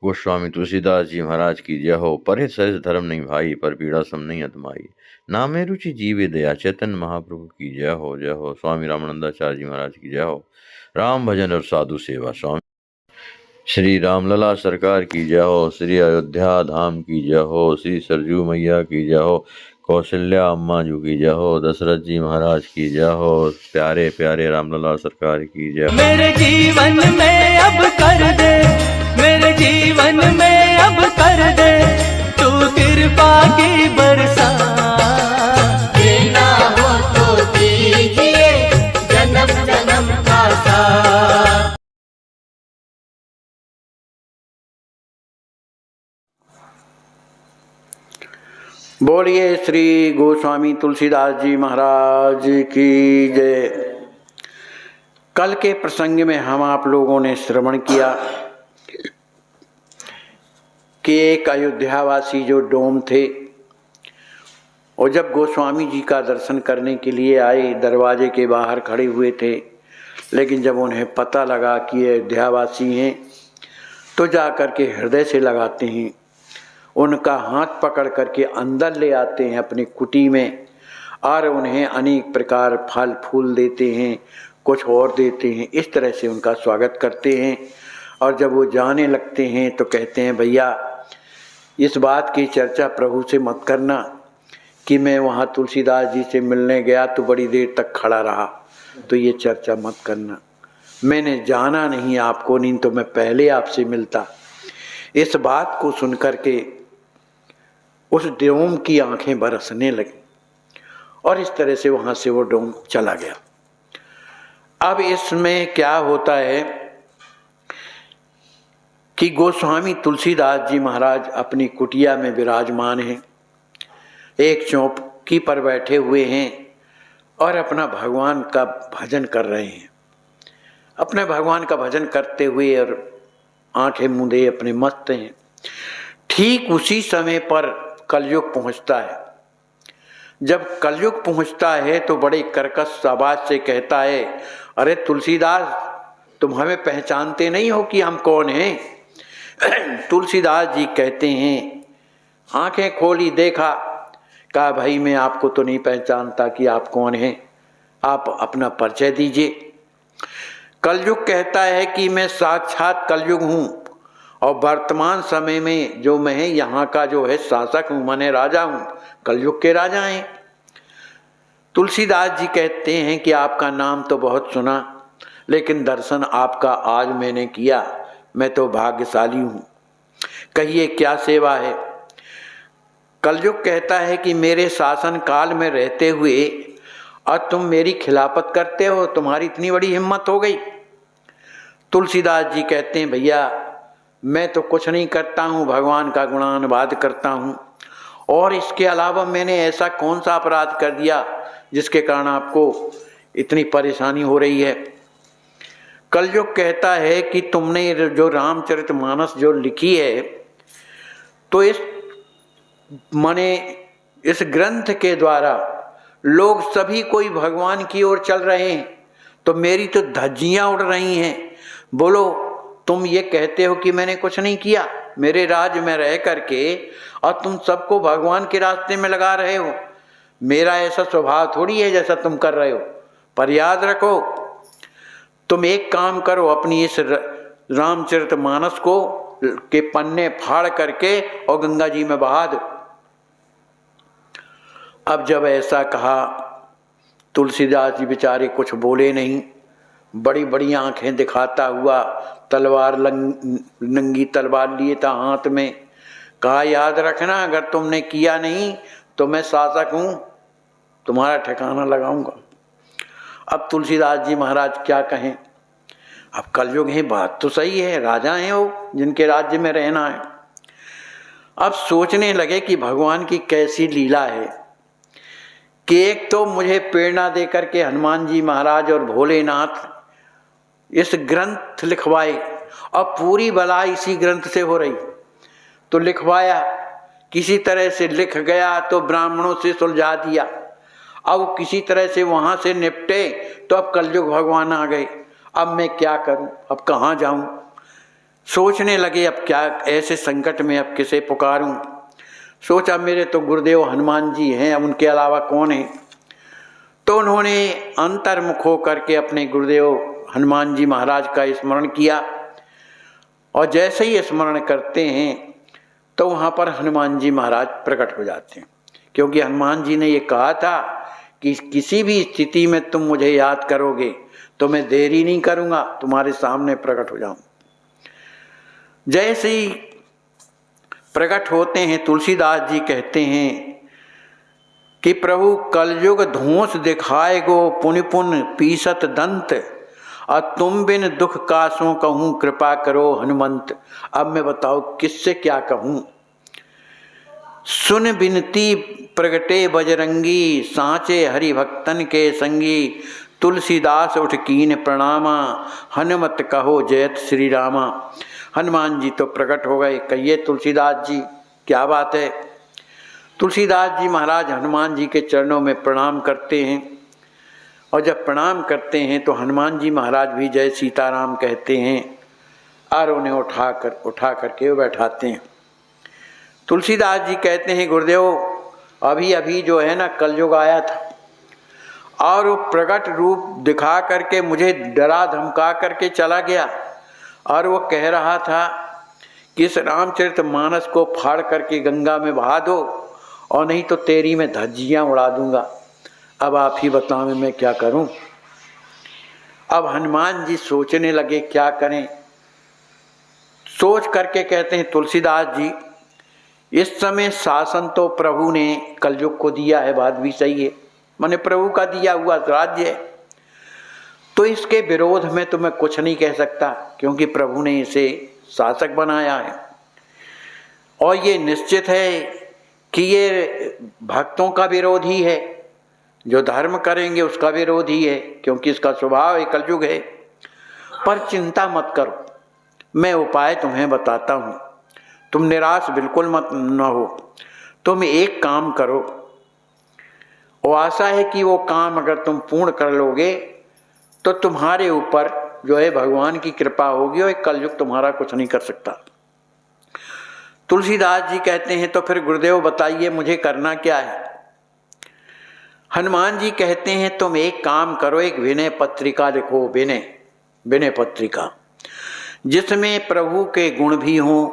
गोस्वामी तुलसीदास जी महाराज की जय हो। परित सरित धर्म नहीं भाई, पर पीड़ा सम नहीं अतमाई। नामे रुचि जीवे दया, चैतन्य महाप्रभु की जय हो जय हो। स्वामी रामानंदाचार्य जी महाराज की जय हो। राम भजन और साधु सेवा। स्वामी श्री रामलला सरकार की जय हो। श्री अयोध्या धाम की जय हो। श्री सरजू मैया की जय हो। कौशल्या अम्मा जी की जय हो। दशरथ जी महाराज की जय हो। प्यारे प्यारे रामलला सरकार की जय हो। मेरे जीवन में अब कर दे, मेरे जीवन में अब कर दे तू कृपा की बरसा। देना हो तो दीजिए जन्म जन्म का साथ। बोलिए श्री गोस्वामी तुलसीदास जी महाराज की जय। कल के प्रसंग में हम आप लोगों ने श्रवण किया कि एक अयोध्यावासी जो डोम थे और जब गोस्वामी जी का दर्शन करने के लिए आए, दरवाजे के बाहर खड़े हुए थे, लेकिन जब उन्हें पता लगा कि ये अयोध्यावासी हैं तो जा कर के हृदय से लगाते हैं, उनका हाथ पकड़ करके अंदर ले आते हैं अपनी कुटी में और उन्हें अनेक प्रकार फल फूल देते हैं, कुछ और देते हैं। इस तरह से उनका स्वागत करते हैं। और जब वो जाने लगते हैं तो कहते हैं, भैया इस बात की चर्चा प्रभु से मत करना कि मैं वहाँ तुलसीदास जी से मिलने गया तो बड़ी देर तक खड़ा रहा, तो ये चर्चा मत करना। मैंने जाना नहीं आपको, नहीं तो मैं पहले आपसे मिलता। इस बात को सुनकर के उस डोम की आंखें बरसने लगी और इस तरह से वहाँ से वो डोम चला गया। अब इसमें क्या होता है कि गोस्वामी तुलसीदास जी महाराज अपनी कुटिया में विराजमान हैं, एक चौकी पर बैठे हुए हैं और अपना भगवान का भजन कर रहे हैं। अपने भगवान का भजन करते हुए और आंखें मूंदे अपने मस्त हैं। ठीक उसी समय पर कलयुग पहुंचता है। जब कलयुग पहुंचता है तो बड़े कर्कश आवाज से कहता है, अरे तुलसीदास, तुम हमें पहचानते नहीं हो कि हम कौन हैं? तुलसीदास जी कहते हैं, आंखें खोली, देखा, कहा भाई मैं आपको तो नहीं पहचानता कि आप कौन हैं, आप अपना परिचय दीजिए। कलयुग कहता है कि मैं साक्षात कलयुग हूँ और वर्तमान समय में जो मैं यहाँ का जो है शासक हूँ, माने राजा हूँ, कलयुग के राजा हैं। तुलसीदास जी कहते हैं कि आपका नाम तो बहुत सुना, लेकिन दर्शन आपका आज मैंने किया, मैं तो भाग्यशाली हूँ। कहिए क्या सेवा है? कलयुग कहता है कि मेरे शासन काल में रहते हुए और तुम मेरी खिलाफत करते हो, तुम्हारी इतनी बड़ी हिम्मत हो गई। तुलसीदास जी कहते हैं, भैया मैं तो कुछ नहीं करता हूँ, भगवान का गुणानुवाद करता हूँ, और इसके अलावा मैंने ऐसा कौन सा अपराध कर दिया जिसके कारण आपको इतनी परेशानी हो रही है? कलयुग कहता है कि तुमने जो रामचरितमानस जो लिखी है, तो इस माने इस ग्रंथ के द्वारा लोग सभी कोई भगवान की ओर चल रहे हैं, तो मेरी तो धज्जियां उड़ रही हैं। बोलो, तुम ये कहते हो कि मैंने कुछ नहीं किया मेरे राज्य में रह करके, और तुम सबको भगवान के रास्ते में लगा रहे हो। मेरा ऐसा स्वभाव थोड़ी है जैसा तुम कर रहे हो। पर याद रखो, तुम एक काम करो, अपनी इस रामचरितमानस को के पन्ने फाड़ करके और गंगा जी में बहा दो। अब जब ऐसा कहा, तुलसीदास जी बेचारे कुछ बोले नहीं, बड़ी बड़ी आंखें दिखाता हुआ तलवार नंगी तलवार लिए था हाथ में। कहा, याद रखना, अगर तुमने किया नहीं तो मैं शासक हूँ, तुम्हारा ठिकाना लगाऊंगा। अब तुलसीदास जी महाराज क्या कहें? अब कलयुग है, बात तो सही है, राजा हैं वो जिनके राज्य में रहना है। अब सोचने लगे कि भगवान की कैसी लीला है कि एक तो मुझे प्रेरणा देकर के हनुमान जी महाराज और भोलेनाथ इस ग्रंथ लिखवाए, और पूरी बला इसी ग्रंथ से हो रही। तो लिखवाया, किसी तरह से लिख गया तो ब्राह्मणों से सुलझा दिया। अब किसी तरह से वहाँ से निपटे तो अब कलयुग भगवान आ गए। अब मैं क्या करूं, अब कहाँ जाऊं? सोचने लगे अब क्या, ऐसे संकट में अब किसे पुकारूं। सोचा मेरे तो गुरुदेव हनुमान जी हैं, अब उनके अलावा कौन है। तो उन्होंने अंतर्मुख होकर के अपने गुरुदेव हनुमान जी महाराज का स्मरण किया, और जैसे ही स्मरण करते हैं तो वहाँ पर हनुमान जी महाराज प्रकट हो जाते हैं, क्योंकि हनुमान जी ने ये कहा था कि किसी भी स्थिति में तुम मुझे याद करोगे तो मैं देरी नहीं करूँगा, तुम्हारे सामने प्रकट हो जाऊँ। जैसे ही प्रकट होते हैं, तुलसीदास जी कहते हैं कि प्रभु कलयुग धोंस दिखाए गो पुनि पुन पीसत दंत, और तुम बिन दुख कासों कहूँ कृपा करो हनुमंत। अब मैं बताओ किससे क्या कहूँ। सुन बिनती प्रगटे बजरंगी, सांचे हरि भक्तन के संगी, तुलसीदास उठ कीन प्रणामा, हनुमत कहो जयत श्री रामा। हनुमान जी तो प्रकट हो गए। कहिए तुलसीदास जी क्या बात है। तुलसीदास जी महाराज हनुमान जी के चरणों में प्रणाम करते हैं, और जब प्रणाम करते हैं तो हनुमान जी महाराज भी जय सीताराम कहते हैं, और उन्हें उठा करके बैठाते हैं। तुलसीदास जी कहते हैं गुरुदेव अभी अभी जो है ना कलयुग आया था, और वो प्रकट रूप दिखा करके मुझे डरा धमका करके चला गया, और वो कह रहा था कि इस रामचरितमानस को फाड़ करके गंगा में बहा दो, और नहीं तो तेरी मैं धज्जियाँ उड़ा दूंगा। अब आप ही बताओ मैं क्या करूं। अब हनुमान जी सोचने लगे क्या करें। सोच करके कहते हैं तुलसीदास जी इस समय शासन तो प्रभु ने कलयुग को दिया है, बात भी सही है, माने प्रभु का दिया हुआ राज्य है, तो इसके विरोध में तो मैं कुछ नहीं कह सकता, क्योंकि प्रभु ने इसे शासक बनाया है। और ये निश्चित है कि ये भक्तों का विरोधी है, जो धर्म करेंगे उसका विरोधी है, क्योंकि इसका स्वभाव है कलयुग है। पर चिंता मत करो, मैं उपाय तुम्हें बताता हूँ, तुम निराश बिल्कुल मत न हो। तुम एक काम करो, और आशा है कि वो काम अगर तुम पूर्ण कर लोगे तो तुम्हारे ऊपर जो है भगवान की कृपा होगी, और कलयुग तुम्हारा कुछ नहीं कर सकता। तुलसीदास जी कहते हैं तो फिर गुरुदेव बताइए मुझे करना क्या है। हनुमान जी कहते हैं तुम एक काम करो, एक विनय पत्रिका लिखो, विनय पत्रिका, जिसमें प्रभु के गुण भी हों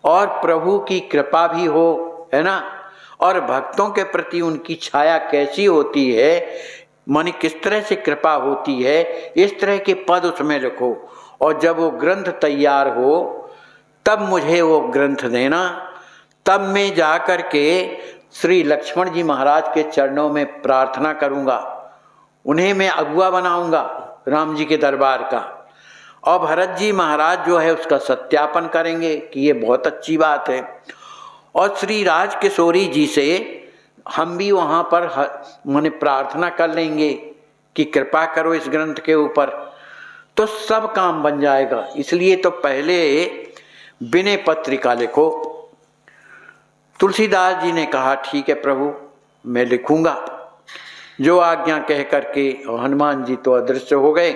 और प्रभु की कृपा भी हो, है ना, और भक्तों के प्रति उनकी छाया कैसी होती है, माने किस तरह से कृपा होती है, इस तरह के पद उसमें लिखो। और जब वो ग्रंथ तैयार हो तब मुझे वो ग्रंथ देना, तब मैं जा कर के श्री लक्ष्मण जी महाराज के चरणों में प्रार्थना करूँगा, उन्हें मैं अगुआ बनाऊँगा राम जी के दरबार का, और भरत जी महाराज जो है उसका सत्यापन करेंगे कि ये बहुत अच्छी बात है। और श्री राज किशोरी जी से हम भी वहाँ पर माने प्रार्थना कर लेंगे कि कृपा करो इस ग्रंथ के ऊपर, तो सब काम बन जाएगा। इसलिए तो पहले विनय पत्रिका लिखो। तुलसीदास जी ने कहा ठीक है प्रभु मैं लिखूंगा, जो आज्ञा कह करके, और हनुमान जी तो अदृश्य हो गए।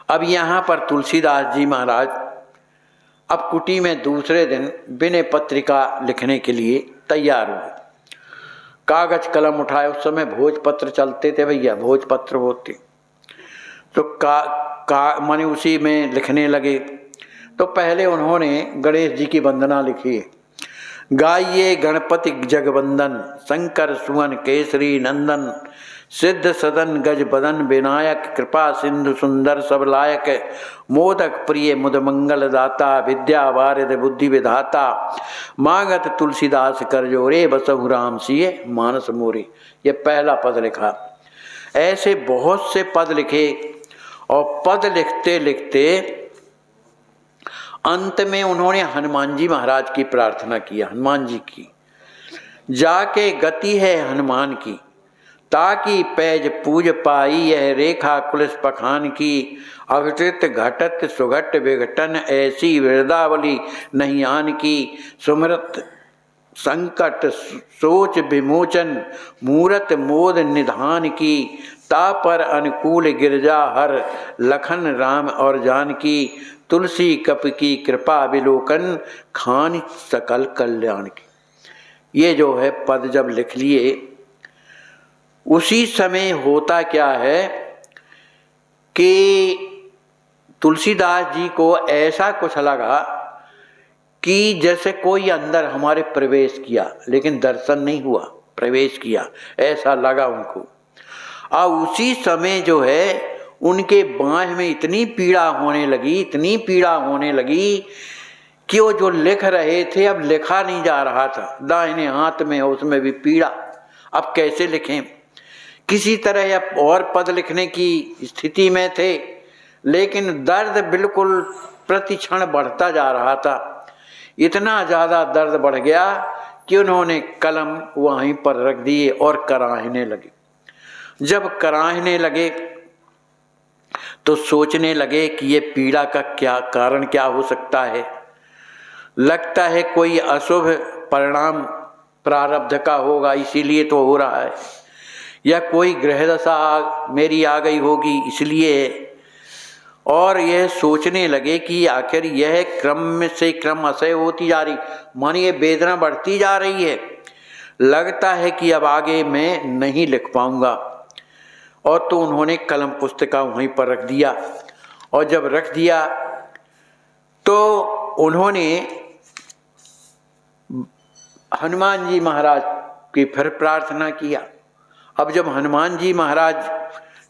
अब यहाँ पर तुलसीदास जी महाराज अब कुटी में दूसरे दिन विनय पत्रिका लिखने के लिए तैयार हुए। कागज कलम उठाए, उस समय भोजपत्र चलते थे भैया, भोजपत्र होते, तो माने उसी में लिखने लगे। तो पहले उन्होंने गणेश जी की वंदना लिखी, गाइए गणपति जगवंदन, शंकर सुवन केसरी नंदन, सिद्ध सदन गज बदन विनायक, कृपा सिंधु सुंदर सब लायक, मोदक प्रिय मुद मंगल दाता, विद्या वारिद बुद्धि विधाता, मांगत तुलसीदास कर जोरे, बसहु राम सिए मानस मोरे। ये पहला पद लिखा। ऐसे बहुत से पद लिखे, और पद लिखते लिखते अंत में उन्होंने हनुमान जी महाराज की प्रार्थना किया। हनुमान जी की जाके गति है हनुमान की, ताकि पैज पूज पाई यह रेखा कुलिस पखान की, अघटित घटत सुघट विघटन ऐसी वृदावली नहीं आन की, सुमरत संकट सोच विमोचन मूरत मोद निधान की, ता पर अनुकूल गिरजा हर लखन राम और जानकी, तुलसी कप की कृपा विलोकन खान सकल कल्याण की। ये जो है पद जब लिख लिए, उसी समय होता क्या है कि तुलसीदास जी को ऐसा कुछ लगा कि जैसे कोई अंदर हमारे प्रवेश किया, लेकिन दर्शन नहीं हुआ, प्रवेश किया ऐसा लगा उनको। और उसी समय जो है उनके बाँह में इतनी पीड़ा होने लगी, इतनी पीड़ा होने लगी कि वो जो लिख रहे थे अब लिखा नहीं जा रहा था। दाहिने हाथ में उसमें भी पीड़ा, अब कैसे लिखें। किसी तरह अब और पद लिखने की स्थिति में थे, लेकिन दर्द बिल्कुल प्रति क्षण बढ़ता जा रहा था। इतना ज़्यादा दर्द बढ़ गया कि उन्होंने कलम वहीं पर रख दिए और कराहने लगे। जब कराहने लगे तो सोचने लगे कि ये पीड़ा का क्या कारण क्या हो सकता है। लगता है कोई अशुभ परिणाम प्रारब्ध का होगा, इसीलिए तो हो रहा है, या कोई ग्रह दशा मेरी आ गई होगी इसलिए है। और यह सोचने लगे कि आखिर यह क्रम से क्रम असह्य होती जा रही, मानिए वेदना बढ़ती जा रही है, लगता है कि अब आगे मैं नहीं लिख पाऊंगा। और तो उन्होंने कलम पुस्तिका वहीं पर रख दिया। और जब रख दिया तो उन्होंने हनुमान जी महाराज की फिर प्रार्थना किया। अब जब हनुमान जी महाराज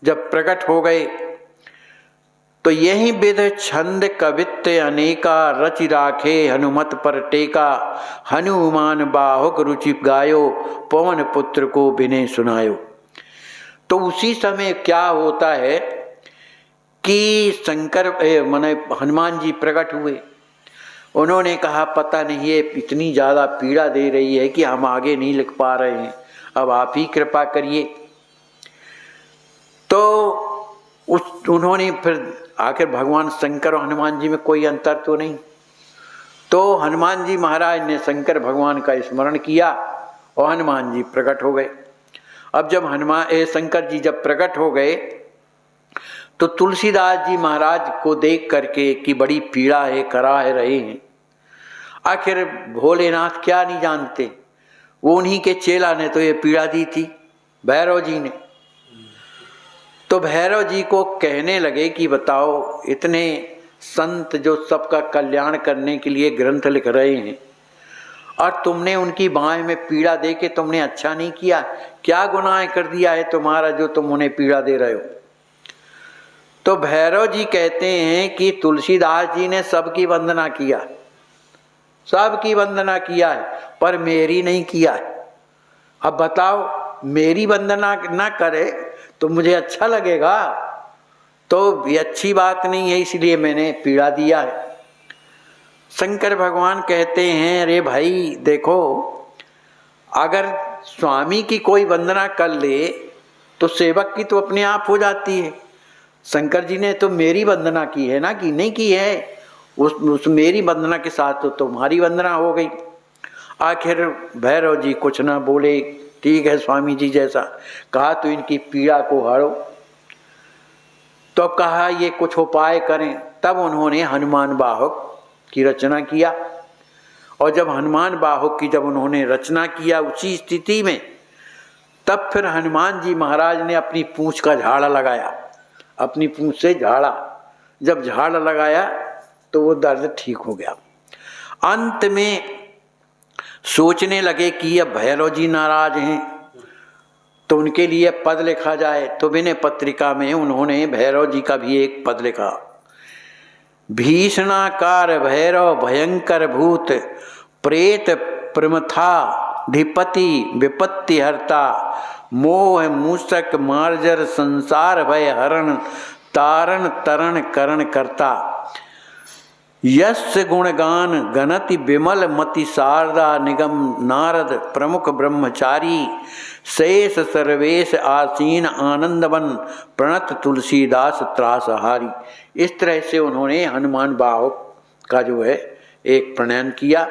जब प्रकट हो गए तो यही विध छंद कवित्य अनेका, रचि राखे हनुमत पर टेका, हनुमान बाहुक रुचि गायो, पवन पुत्र को विनय सुनायो। तो उसी समय क्या होता है कि शंकर माने हनुमान जी प्रकट हुए। उन्होंने कहा पता नहीं ये इतनी ज़्यादा पीड़ा दे रही है कि हम आगे नहीं लिख पा रहे हैं, अब आप ही कृपा करिए। तो उन्होंने फिर आखिर भगवान शंकर और हनुमान जी में कोई अंतर तो नहीं, तो हनुमान जी महाराज ने शंकर भगवान का स्मरण किया और हनुमान जी प्रकट हो गए। अब जब शंकर जी जब प्रकट हो गए तो तुलसीदास जी महाराज को देख करके कि बड़ी पीड़ा है, करा है रहे हैं। आखिर भोलेनाथ क्या नहीं जानते, वो उन्हीं के चेला ने तो ये पीड़ा दी थी, भैरव जी ने। तो भैरव जी को कहने लगे कि बताओ, इतने संत जो सबका कल्याण करने के लिए ग्रंथ लिख रहे हैं और तुमने उनकी बाँह में पीड़ा दे के तुमने अच्छा नहीं किया, क्या गुनाह कर दिया है तुम्हारा जो तुम उन्हें पीड़ा दे रहे हो। तो भैरव जी कहते हैं कि तुलसीदास जी ने सबकी वंदना किया, सबकी वंदना किया है, पर मेरी नहीं किया है। अब बताओ, मेरी वंदना ना करे तो मुझे अच्छा लगेगा? तो ये अच्छी बात नहीं है, इसलिए मैंने पीड़ा दिया है। शंकर भगवान कहते हैं अरे भाई देखो, अगर स्वामी की कोई वंदना कर ले तो सेवक की तो अपने आप हो जाती है। शंकर जी ने तो मेरी वंदना की है ना, कि नहीं की है, उस मेरी वंदना के साथ तो तुम्हारी वंदना हो गई। आखिर भैरव जी कुछ ना बोले, ठीक है स्वामी जी जैसा कहा तो इनकी पीड़ा को हरो। तो कहा ये कुछ उपाय करें। तब उन्होंने हनुमान बाहुक की रचना किया। और जब हनुमान बाहुक की जब उन्होंने रचना किया उसी स्थिति में, तब फिर हनुमान जी महाराज ने अपनी पूंछ का झाड़ा लगाया, अपनी पूंछ से झाड़ा। जब झाड़ा लगाया तो वो दर्द ठीक हो गया। अंत में सोचने लगे कि अब भैरव जी नाराज हैं तो उनके लिए पद लिखा जाए। तो विनय पत्रिका में उन्होंने भैरव जी का भी एक पद लिखा। भीषणाकार भैरव भयंकर भूत, प्रेत प्रमथा धिपति विपत्ति हरता, मोह मूसक मार्जर संसार भय हरण, तारण तरण करण करता। यस्य गुणगान गणति विमल मति शारदा, निगम नारद प्रमुख ब्रह्मचारी, शेष सर्वेश आसीन आनंदवन, प्रणत तुलसीदास त्रासहारी। इस तरह से उन्होंने हनुमान बाहुक का जो है एक प्रणयन किया।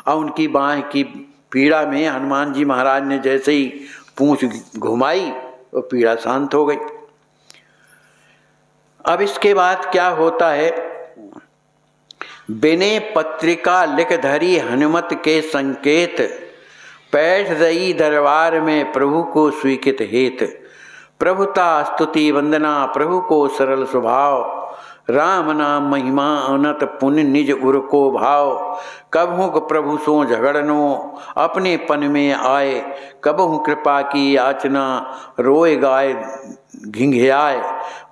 और उनकी बाँह की पीड़ा में हनुमान जी महाराज ने जैसे ही पूंछ घुमाई वो पीड़ा शांत हो गई। अब इसके बाद क्या होता है, बिने पत्रिका लिख धरी हनुमत के संकेत, बैठ रही दरबार में प्रभु को स्वीकृत हेत। प्रभुता स्तुति वंदना प्रभु को सरल स्वभाव, राम नाम महिमा अनत पुण्य निज उर को भाव। कबहु प्रभु सो झगड़नो अपने पन में आए, कबहु कृपा की याचना रोए गाय घिंघियाए।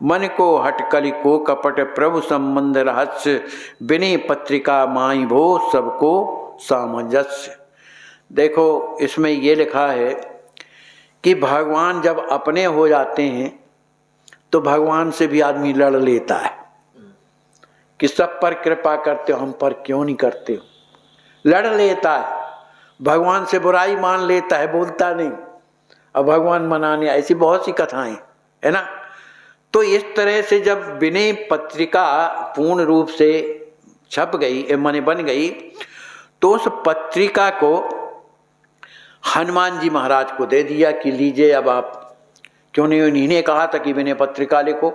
मन को हटकली को कपट प्रभु संबंध रहस्य, बिने पत्रिका माई भो सबको सामंजस्य। देखो इसमें ये लिखा है कि भगवान जब अपने हो जाते हैं तो भगवान से भी आदमी लड़ लेता है कि सब पर कृपा करते हो, हम पर क्यों नहीं करते हो, लड़ लेता है। भगवान से बुराई मान लेता है, बोलता नहीं। अब भगवान मनाने, ऐसी बहुत सी कथाएं है ना। तो इस तरह से जब बिने पत्रिका पूर्ण रूप से छप गई, माने बन गई, तो उस पत्रिका को हनुमान जी महाराज को दे दिया कि लीजिए अब आप, क्यों नहीं, उन्हीं ने कहा था कि बिने पत्रिका लिखो,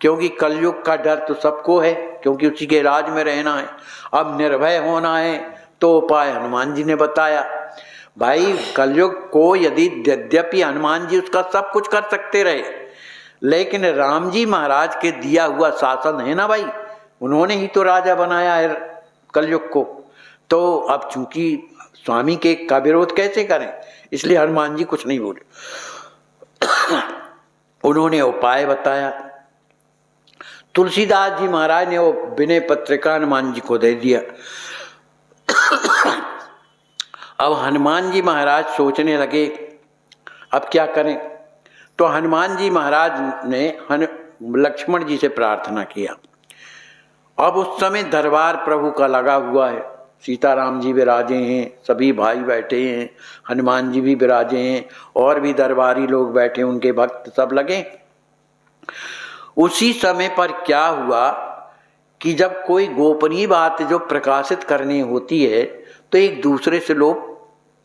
क्योंकि कलयुग का डर तो सबको है, क्योंकि उसी के राज में रहना है। अब निर्भय होना है तो उपाय हनुमान जी ने बताया। भाई कलयुग को यदि, यद्यपि हनुमान जी उसका सब कुछ कर सकते रहे, लेकिन राम जी महाराज के दिया हुआ शासन है ना भाई, उन्होंने ही तो राजा बनाया है कलयुग को। तो अब चूंकि स्वामी के का विरोध कैसे करें, इसलिए हनुमान जी कुछ नहीं बोले। उन्होंने उपाय बताया। तुलसीदास जी महाराज ने वो विनय पत्रिका हनुमान जी को दे दिया। अब हनुमान जी महाराज सोचने लगे अब क्या करें। तो हनुमान जी महाराज ने लक्ष्मण जी से प्रार्थना किया। अब उस समय दरबार प्रभु का लगा हुआ है, सीताराम जी विराजे हैं, सभी भाई बैठे हैं, हनुमान जी भी विराजे हैं, और भी दरबारी लोग बैठे, उनके भक्त सब लगे। उसी समय पर क्या हुआ कि जब कोई गोपनीय बात जो प्रकाशित करनी होती है तो एक दूसरे से लोग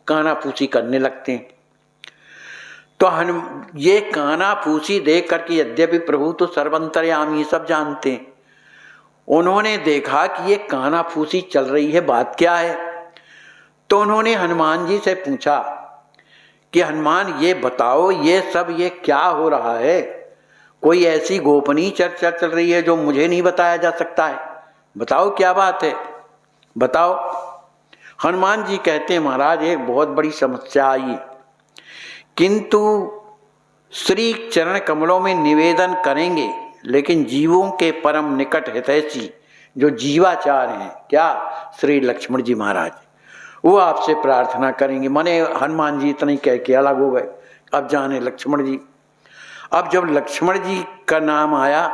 कानाफूसी करने लगते हैं। तो ये कानाफूसी देख करके, यद्यपि प्रभु तो सर्वंतर्यामी सब जानते हैं, उन्होंने देखा कि ये कानाफूसी चल रही है, बात क्या है। तो उन्होंने हनुमान जी से पूछा कि हनुमान ये बताओ, ये सब ये क्या हो रहा है, कोई ऐसी गोपनीय चर्चा चल रही है जो मुझे नहीं बताया जा सकता है, बताओ क्या बात है, बताओ। हनुमान जी कहते हैं महाराज एक बहुत बड़ी समस्या आई, किंतु श्री चरण कमलों में निवेदन करेंगे, लेकिन जीवों के परम निकट हितैषी जो जीवाचार हैं, क्या, श्री लक्ष्मण जी महाराज, वो आपसे प्रार्थना करेंगे। माने हनुमान जी इतना ही कह के अलग हो गए। अब जाने लक्ष्मण जी। अब जब लक्ष्मण जी का नाम आया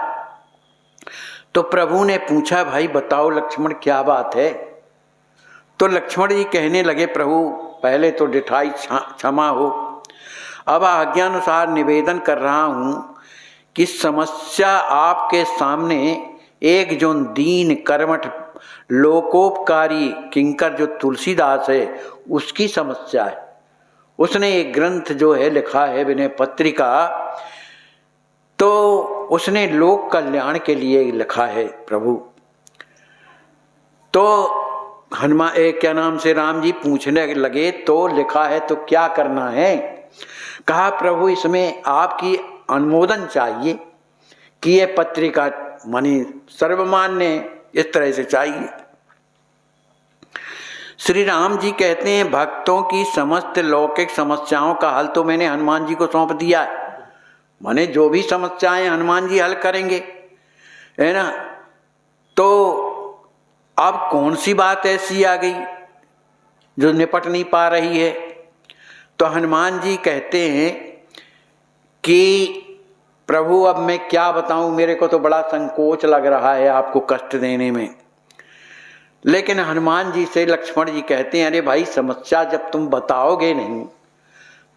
तो प्रभु ने पूछा भाई बताओ लक्ष्मण क्या बात है। तो लक्ष्मण जी कहने लगे प्रभु पहले तो डिठाई क्षमा हो, अब आज्ञानुसार निवेदन कर रहा हूँ कि समस्या आपके सामने एक जो दीन कर्मठ लोकोपकारी किंकर जो तुलसीदास है उसकी समस्या है। उसने एक ग्रंथ जो है लिखा है विनय पत्रिका, तो उसने लोक कल्याण के लिए लिखा है प्रभु। तो हनुमान क्या नाम से राम जी पूछने लगे तो लिखा है तो क्या करना है। कहा प्रभु इसमें आपकी अनुमोदन चाहिए कि ये पत्रिका मानी सर्वमान्य इस तरह से चाहिए। श्री राम जी कहते हैं भक्तों की समस्त लौकिक समस्याओं का हल तो मैंने हनुमान जी को सौंप दिया है, माने जो भी समस्याएं हनुमान जी हल करेंगे, है ना। तो अब कौन सी बात ऐसी आ गई जो निपट नहीं पा रही है। तो हनुमान जी कहते हैं कि प्रभु अब मैं क्या बताऊं, मेरे को तो बड़ा संकोच लग रहा है आपको कष्ट देने में। लेकिन हनुमान जी से लक्ष्मण जी कहते हैं अरे भाई समस्या जब तुम बताओगे नहीं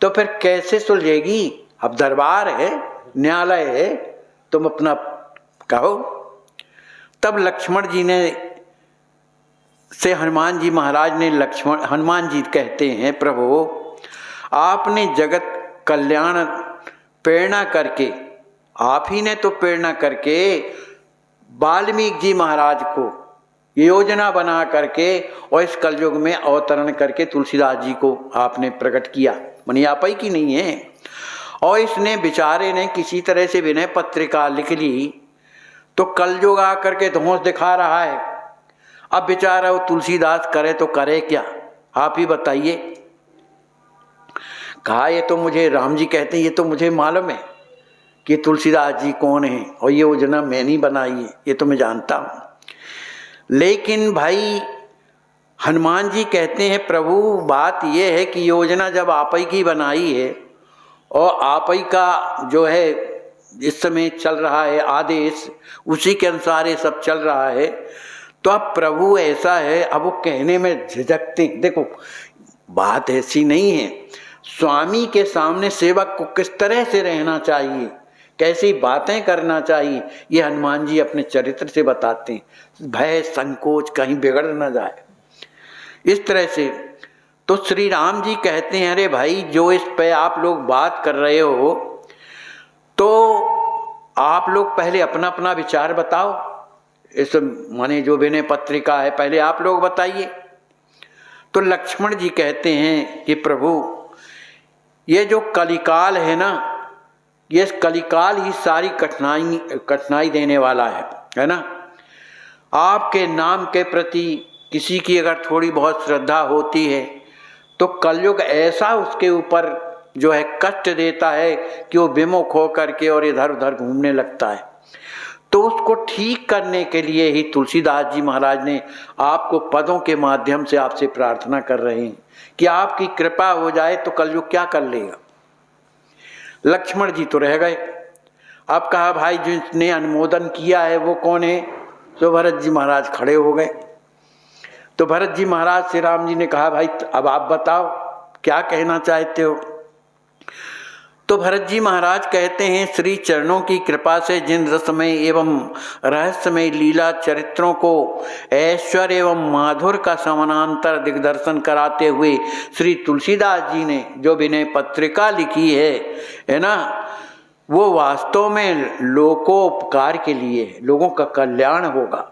तो फिर कैसे सुलझेगी। अब दरबार है, न्यायालय है, तुम अपना कहो। तब लक्ष्मण जी ने से हनुमान जी महाराज ने हनुमान जी कहते हैं प्रभु आपने जगत कल्याण प्रेरणा करके, आप ही ने तो प्रेरणा करके वाल्मीकि जी महाराज को योजना बना करके और इस कलयुग में अवतरण करके तुलसीदास जी को आपने प्रकट किया, मनी आप ही की नहीं है। और इसने बेचारे ने किसी तरह से विनय पत्रिका लिख ली तो कलयुग आकर के धौंस दिखा रहा है। अब बेचारा वो तुलसीदास करे तो करे क्या, आप ही बताइए। कहा ये तो मुझे राम जी कहते हैं, ये तो मुझे मालूम है कि तुलसीदास जी कौन है और ये योजना मैंने ही बनाई है, ये तो मैं जानता हूँ। लेकिन भाई हनुमान जी कहते हैं प्रभु बात ये है कि योजना जब आप ही की बनाई है और आप ही का जो है इस समय चल रहा है आदेश, उसी के अनुसार ये सब चल रहा है, तो अब प्रभु ऐसा है, अब वो कहने में झिझकते। देखो बात ऐसी नहीं है, स्वामी के सामने सेवक को किस तरह से रहना चाहिए, कैसी बातें करना चाहिए, ये हनुमान जी अपने चरित्र से बताते हैं। भय संकोच कहीं बिगड़ न जाए इस तरह से। तो श्री राम जी कहते हैं अरे भाई जो इस पे आप लोग बात कर रहे हो तो आप लोग पहले अपना अपना विचार बताओ, इस माने जो विनय पत्रिका है पहले आप लोग बताइए। तो लक्ष्मण जी कहते हैं कि प्रभु ये जो कलिकाल है ना, ये कलिकाल ही सारी कठिनाई देने वाला है ना। आपके नाम के प्रति किसी की अगर थोड़ी बहुत श्रद्धा होती है तो कलयुग ऐसा उसके ऊपर जो है कष्ट देता है कि वो विमुख हो करके और इधर उधर घूमने लगता है। तो उसको ठीक करने के लिए ही तुलसीदास जी महाराज ने आपको पदों के माध्यम से आपसे प्रार्थना कर रहे हैं कि आपकी कृपा हो जाए तो कलयुग क्या कर लेगा। लक्ष्मण जी तो रह गए। अब कहा भाई जिसने अनुमोदन किया है वो कौन है, तो भरत जी महाराज खड़े हो गए। तो भरत जी महाराज से राम जी ने कहा भाई अब आप बताओ क्या कहना चाहते हो। तो भरत जी महाराज कहते हैं श्री चरणों की कृपा से जिन रसमय एवं रहस्यमय लीला चरित्रों को ऐश्वर्य एवं माधुर का समानांतर दिग्दर्शन कराते हुए श्री तुलसीदास जी ने जो विनय पत्रिका लिखी है ना, वो वास्तव में लोकोपकार के लिए, लोगों का कल्याण होगा।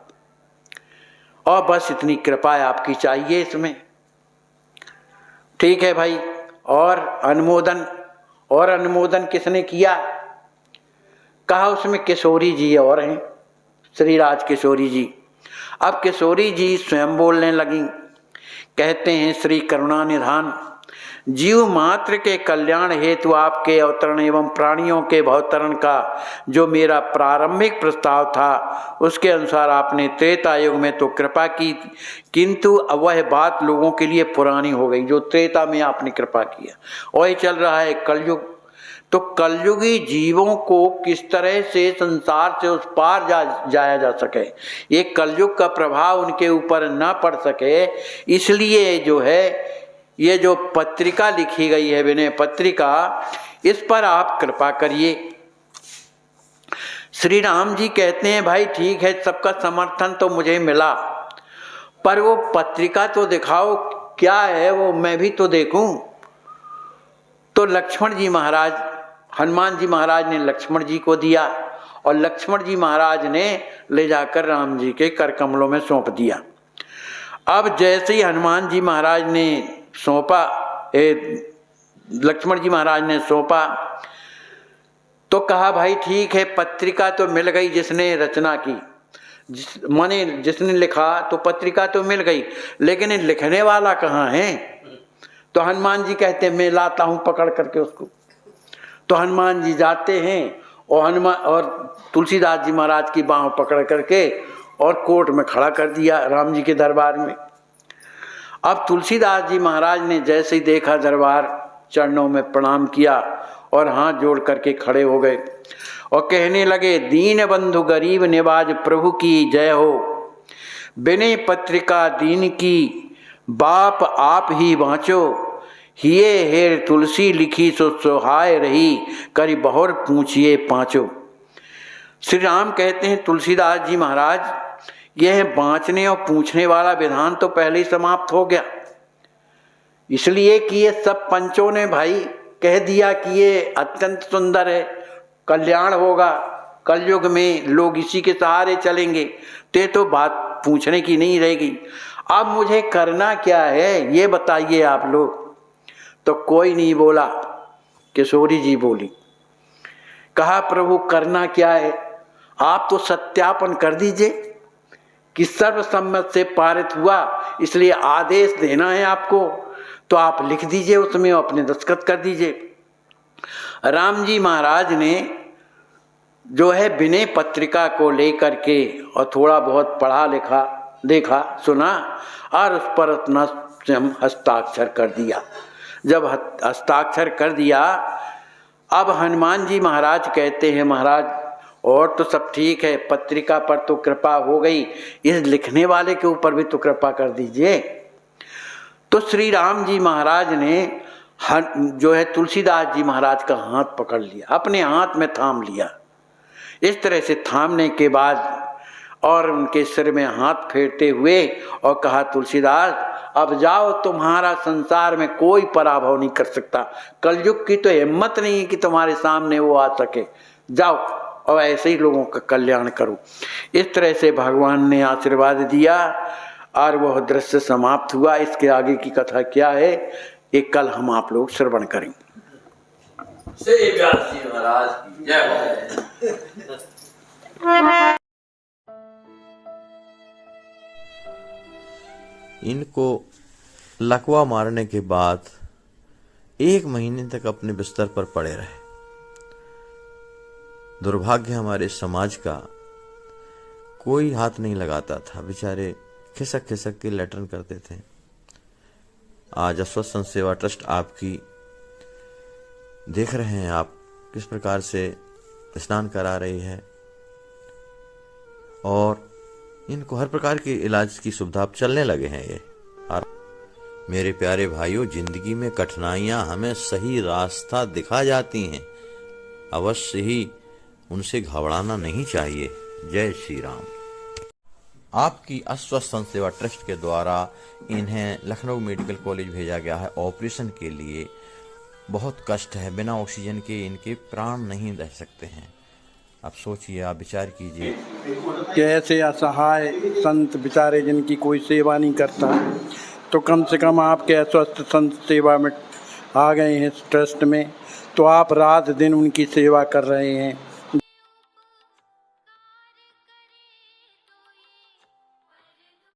और बस इतनी कृपा आपकी चाहिए इसमें। ठीक है भाई। और अनुमोदन किसने किया, कहा उसमें किशोरी जी और हैं, श्री राज किशोरी जी। अब किशोरी जी स्वयं बोलने लगी, कहते हैं श्री करुणा निधान जीव मात्र के कल्याण हेतु आपके अवतरण एवं प्राणियों के भवतरण का जो मेरा प्रारंभिक प्रस्ताव था उसके अनुसार आपने त्रेता युग में तो कृपा की, किंतु वह बात लोगों के लिए पुरानी हो गई जो त्रेता में आपने कृपा किया। और ये चल रहा है कलयुग। तो कलयुगी जीवों को किस तरह से संसार से उस पार जाया जा सके, ये कलयुग का प्रभाव उनके ऊपर न पड़ सके, इसलिए जो है ये जो पत्रिका लिखी गई है विनय पत्रिका, इस पर आप कृपा करिए। श्री राम जी कहते हैं भाई ठीक है, सबका समर्थन तो मुझे मिला, पर वो पत्रिका तो दिखाओ क्या है, वो मैं भी तो देखूं। तो लक्ष्मण जी महाराज, हनुमान जी महाराज ने लक्ष्मण जी को दिया और लक्ष्मण जी महाराज ने ले जाकर राम जी के कर कमलों में सौंप दिया। अब जैसे ही हनुमान जी महाराज ने सौंपा, लक्ष्मण जी महाराज ने सौंपा, तो कहा भाई ठीक है पत्रिका तो मिल गई जिसने रचना की, माने जिसने लिखा तो पत्रिका तो मिल गई, लेकिन लिखने वाला कहाँ है। तो हनुमान जी कहते हैं मैं लाता हूँ पकड़ करके उसको। तो हनुमान जी जाते हैं और तुलसीदास जी महाराज की बाँह पकड़ करके और कोर्ट में खड़ा कर दिया राम जी के दरबार में। अब तुलसीदास जी महाराज ने जैसे ही देखा दरबार, चरणों में प्रणाम किया और हाथ जोड़ करके खड़े हो गए और कहने लगे दीन बंधु गरीब निवाज प्रभु की जय हो। विनय पत्रिका दीन की बाप आप ही बाँचो, हिये हेर तुलसी लिखी सो सोहाय रही, करी बहुर पूछिए पाँचो। श्री राम कहते हैं तुलसीदास जी महाराज यह बाँचने और पूछने वाला विधान तो पहले ही समाप्त हो गया, इसलिए कि ये सब पंचों ने भाई कह दिया कि ये अत्यंत सुंदर है, कल्याण होगा, कलयुग में लोग इसी के सहारे चलेंगे, ते तो बात पूछने की नहीं रहेगी। अब मुझे करना क्या है ये बताइए आप लोग। तो कोई नहीं बोला, किशोरी जी बोली। कहा प्रभु करना क्या है, आप तो सत्यापन कर दीजिए कि सर्वसम्मत से पारित हुआ, इसलिए आदेश देना है आपको, तो आप लिख दीजिए उसमें, अपने दस्तखत कर दीजिए। राम जी महाराज ने जो है विनय पत्रिका को लेकर के और थोड़ा बहुत पढ़ा लिखा देखा सुना और उस पर अपना स्वयं हस्ताक्षर कर दिया। जब हस्ताक्षर कर दिया, अब हनुमान जी महाराज कहते हैं महाराज और तो सब ठीक है, पत्रिका पर तो कृपा हो गई, इस लिखने वाले के ऊपर भी तो कृपा कर दीजिए। तो श्री राम जी महाराज ने जो है तुलसीदास जी महाराज का हाथ पकड़ लिया, अपने हाथ में थाम लिया। इस तरह से थामने के बाद और उनके सिर में हाथ फेरते हुए और कहा अब जाओ, तुम्हारा संसार में कोई पराभव नहीं कर सकता, कलयुग की तो हिम्मत नहीं है कि तुम्हारे सामने वो आ सके, जाओ और ऐसे ही लोगों का कल्याण करो। इस तरह से भगवान ने आशीर्वाद दिया और वह दृश्य समाप्त हुआ। इसके आगे की कथा क्या है ये कल हम आप लोग श्रवण करेंगे। श्री व्यास जी महाराज की जय हो। इनको लकवा मारने के बाद 1 महीने तक अपने बिस्तर पर पड़े रहे। दुर्भाग्य हमारे समाज का, कोई हाथ नहीं लगाता था, बेचारे खिसक खिसक के लेटरन करते थे। आज अस्वस्थ सेवा ट्रस्ट आपकी देख रहे हैं आप किस प्रकार से स्नान करा रही है और इनको हर प्रकार के इलाज की सुविधा अब चलने लगे हैं ये। और मेरे प्यारे भाइयों, जिंदगी में कठिनाइयां हमें सही रास्ता दिखा जाती हैं, अवश्य ही उनसे घबराना नहीं चाहिए। जय श्री राम। आपकी अस्वस्थ सेवा ट्रस्ट के द्वारा इन्हें लखनऊ मेडिकल कॉलेज भेजा गया है ऑपरेशन के लिए। बहुत कष्ट है, बिना ऑक्सीजन के इनके प्राण नहीं रह सकते हैं। आप सोचिए, आप विचार कीजिए कि ऐसे असहाय संत बेचारे जिनकी कोई सेवा नहीं करता, तो कम से कम आपके अस्वस्थ संत सेवा में आ गए हैं इस ट्रस्ट में, तो आप रात दिन उनकी सेवा कर रहे हैं।